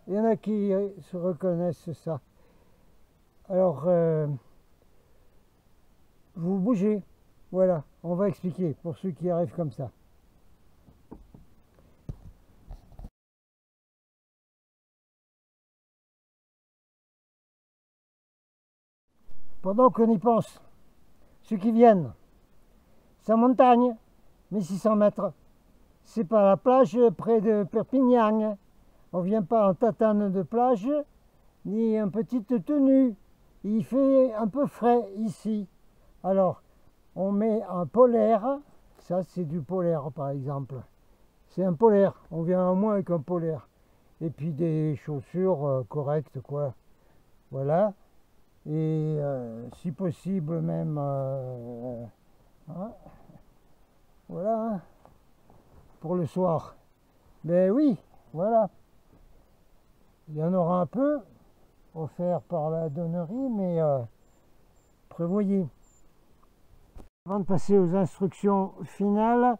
Il y en a qui se reconnaissent ça. Alors, vous bougez. Voilà, on va expliquer pour ceux qui arrivent comme ça. Pendant qu'on y pense, ceux qui viennent, sa montagne, 1600 mètres. C'est pas la plage près de Perpignan. On vient pas en tatane de plage, ni en petite tenue. Il fait un peu frais ici. Alors, on met un polaire. Ça, c'est du polaire, par exemple. C'est un polaire. On vient au moins avec un polaire. Et puis des chaussures correctes, quoi. Voilà. Et si possible, même... hein, voilà. Hein, pour le soir. Ben oui, voilà. Il y en aura un peu offert par la donnerie, mais prévoyez. Avant de passer aux instructions finales,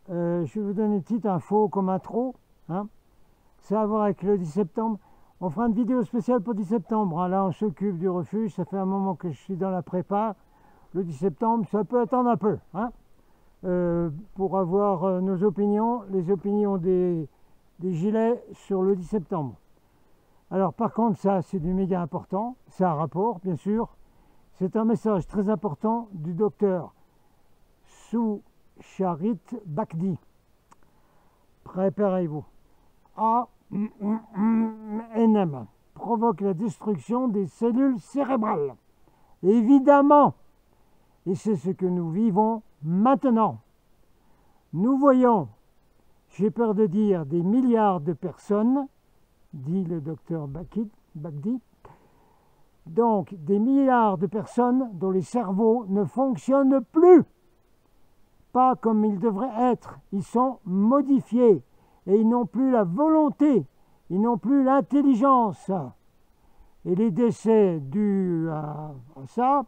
je vais vous donner une petite info comme intro. Hein. Ça a à voir avec le 10 septembre. On fera une vidéo spéciale pour 10 septembre. Hein. Là, on s'occupe du refuge. Ça fait un moment que je suis dans la prépa. Le 10 septembre, ça peut attendre un peu. Hein. Pour avoir nos opinions, les opinions des gilets sur le 10 septembre. Alors par contre, ça c'est du méga important, c'est un rapport bien sûr, c'est un message très important du docteur Soucharit Bakdi. Préparez-vous. ANM provoque la destruction des cellules cérébrales. Évidemment, et c'est ce que nous vivons maintenant. Nous voyons, j'ai peur de dire, des milliards de personnes, dit le docteur Bakdi, donc des milliards de personnes dont les cerveaux ne fonctionnent plus, pas comme ils devraient être, ils sont modifiés et ils n'ont plus la volonté, ils n'ont plus l'intelligence. Et les décès dus à ça,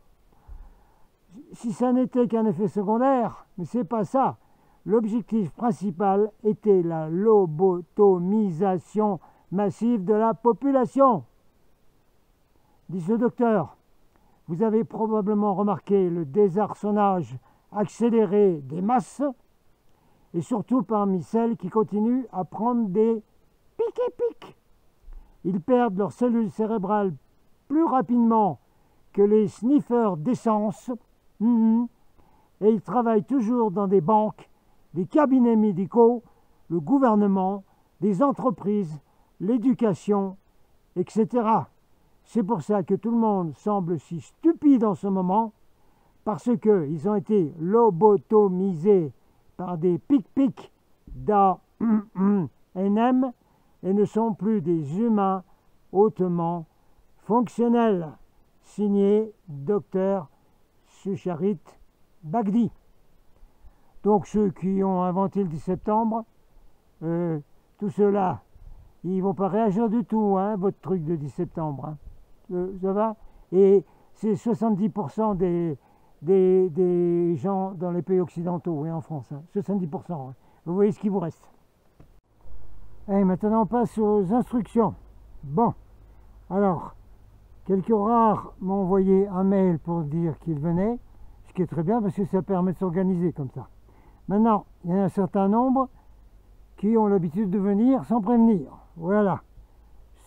si ça n'était qu'un effet secondaire, mais c'est pas ça. L'objectif principal était la lobotomisation massive de la population. Dit ce docteur, vous avez probablement remarqué le désarçonnage accéléré des masses, et surtout parmi celles qui continuent à prendre des piques. Ils perdent leurs cellules cérébrales plus rapidement que les sniffeurs d'essence, et ils travaillent toujours dans des banques, des cabinets médicaux, le gouvernement, des entreprises, l'éducation, etc. C'est pour ça que tout le monde semble si stupide en ce moment, parce qu'ils ont été lobotomisés par des pics d'ANM et ne sont plus des humains hautement fonctionnels. Signé Dr Soucharit Bakdi. Donc ceux qui ont inventé le 10 septembre, tout ceux-là, ils ne vont pas réagir du tout, hein, votre truc de 10 septembre. Hein. Ça va? Et c'est 70% des gens dans les pays occidentaux et en France. Hein, 70%. Hein. Vous voyez ce qu'il vous reste. Et maintenant on passe aux instructions. Bon, alors, quelques rares m'ont envoyé un mail pour dire qu'ils venaient, ce qui est très bien parce que ça permet de s'organiser comme ça. Maintenant, il y a un certain nombre qui ont l'habitude de venir sans prévenir. Voilà.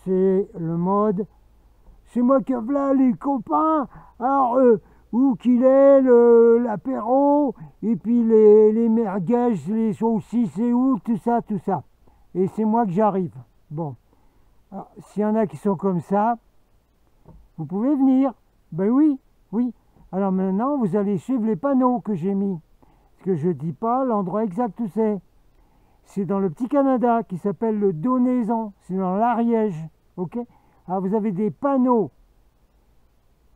C'est le mode. C'est moi qui voilà les copains. Alors, où qu'il est, l'apéro, et puis les merguez, les saucisses, et où, tout ça. Et c'est moi que j'arrive. Bon. Alors, s'il y en a qui sont comme ça, vous pouvez venir. Ben oui. Alors maintenant, vous allez suivre les panneaux que j'ai mis. Parce que je ne dis pas l'endroit exact où c'est. C'est dans le petit Canada qui s'appelle le Donaison. C'est dans l'Ariège. Ok. Alors vous avez des panneaux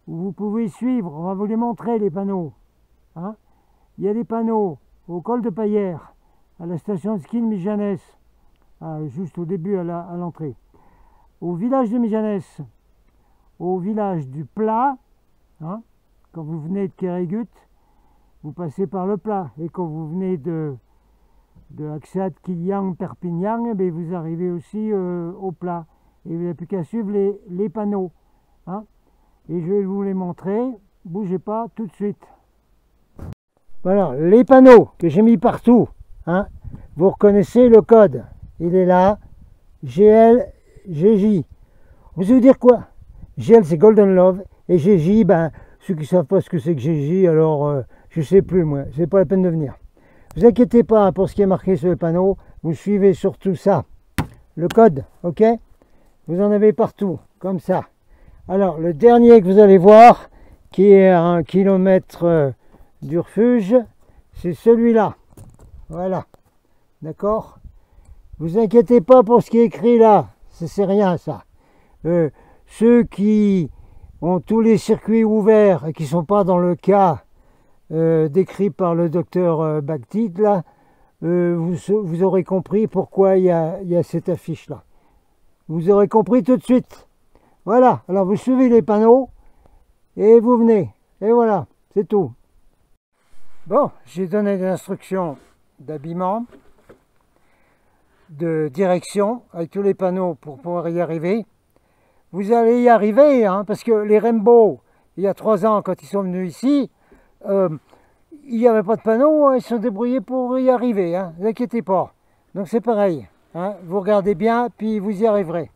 où vous pouvez suivre. On va vous les montrer, les panneaux. Hein. Il y a des panneaux au col de Paillère, à la station de ski de Mijanès, juste au début à l'entrée. Au village de Mijanès, au village du Plat, hein, quand vous venez de Kérégut, vous passez par le Plat. Et quand vous venez de de Axat, Quillan, Perpignan, eh bien, vous arrivez aussi au plat. Et vous n'avez plus qu'à suivre les panneaux. Hein. Et je vais vous les montrer. Bougez pas tout de suite. Voilà, les panneaux que j'ai mis partout. Hein. Vous reconnaissez le code. Il est là. GL, GJ. Vous allez dire quoi? GL, c'est Golden Love. Et GJ, ben, ceux qui ne savent pas ce que c'est que GJ, alors je ne sais plus, moi. C'est pas la peine de venir. Ne vous inquiétez pas pour ce qui est marqué sur le panneau. Vous suivez surtout ça. Le code, ok? Vous en avez partout, comme ça. Alors, le dernier que vous allez voir, qui est à 1 kilomètre du refuge, c'est celui-là. Voilà. D'accord? Vous inquiétez pas pour ce qui est écrit là. C'est rien, ça. Ceux qui ont tous les circuits ouverts et qui ne sont pas dans le cas décrit par le docteur Bakhtit, là, vous aurez compris pourquoi il y a cette affiche-là. Vous aurez compris tout de suite. Voilà, alors vous suivez les panneaux et vous venez. Et voilà, c'est tout. Bon, j'ai donné des instructions d'habillement, de direction, avec tous les panneaux pour pouvoir y arriver. Vous allez y arriver, hein, parce que les Rainbow, il y a 3 ans, quand ils sont venus ici, il n'y avait pas de panneaux, hein, ils se sont débrouillés pour y arriver, hein, ne vous inquiétez pas. Donc c'est pareil, hein, vous regardez bien, puis vous y arriverez.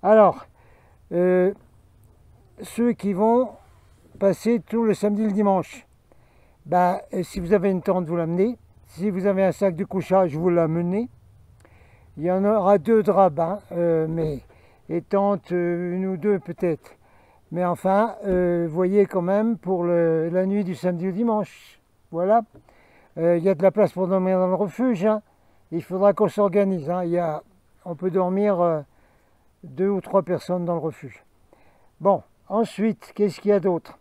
Alors, ceux qui vont passer tout le samedi et le dimanche, ben, si vous avez une tente, vous l'amenez. Si vous avez un sac de couchage, vous l'amenez. Il y en aura 2 draps, hein, mais et tentes, 1 ou 2 peut-être. Mais enfin, voyez quand même pour la nuit du samedi au dimanche. Voilà. Il y a de la place pour dormir dans le refuge. Hein. Il faudra qu'on s'organise. Hein. On peut dormir 2 ou 3 personnes dans le refuge. Bon, ensuite, qu'est-ce qu'il y a d'autre?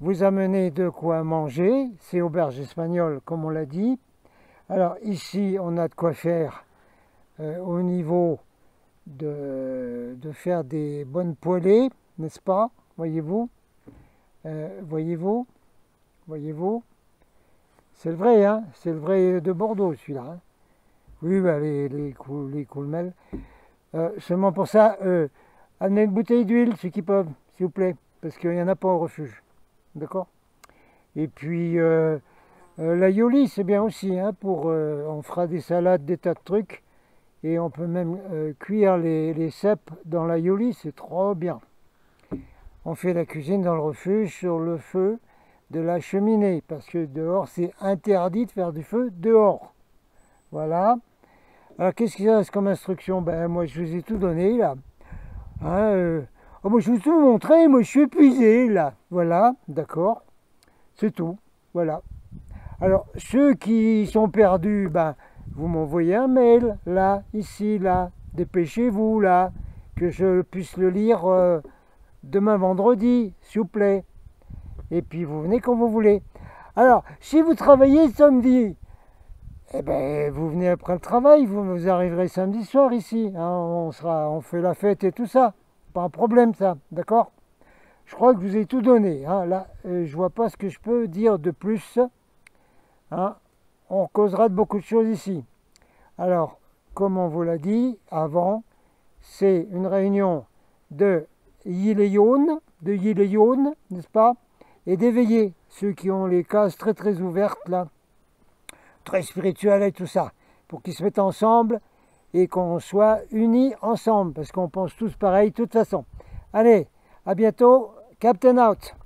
Vous amenez de quoi manger. C'est auberge espagnole, comme on l'a dit. Alors ici, on a de quoi faire au niveau de faire des bonnes poêlées, n'est-ce pas? Voyez-vous? Voyez-vous? Voyez-vous? C'est le vrai, hein? C'est le vrai de Bordeaux, celui-là. Hein? Oui, bah, les Coolmel. Seulement pour ça, amenez une bouteille d'huile, ceux qui peuvent, s'il vous plaît, parce qu'il n'y en a pas au refuge. D'accord? Et puis, l'aïoli, c'est bien aussi, hein, on fera des salades, des tas de trucs. Et on peut même cuire les cèpes dans l'aïoli, c'est trop bien. On fait la cuisine dans le refuge sur le feu de la cheminée, parce que dehors, c'est interdit de faire du feu dehors. Voilà. Alors, qu'est-ce qu'il y a comme instruction? Ben, moi, je vous ai tout donné, là. Hein, moi, je vous ai tout montré, moi, je suis épuisé, là. Voilà, d'accord. C'est tout. Voilà. Alors, ceux qui sont perdus, ben, vous m'envoyez un mail, là, ici, là. Dépêchez-vous, là, que je puisse le lire demain vendredi, s'il vous plaît. Et puis, vous venez quand vous voulez. Alors, si vous travaillez samedi, eh ben, vous venez après le travail, vous arriverez samedi soir ici. Hein, on fait la fête et tout ça. Pas un problème, ça, d'accord? Je crois que je vous ai tout donné. Hein. Là, je vois pas ce que je peux dire de plus. Hein. On causera de beaucoup de choses ici. Alors, comme on vous l'a dit avant, c'est une réunion de Yileyon, n'est-ce pas? Et d'éveiller ceux qui ont les cases très très ouvertes là, très spirituelles et tout ça, pour qu'ils se mettent ensemble et qu'on soit unis ensemble, parce qu'on pense tous pareil de toute façon. Allez, à bientôt, Captain Out.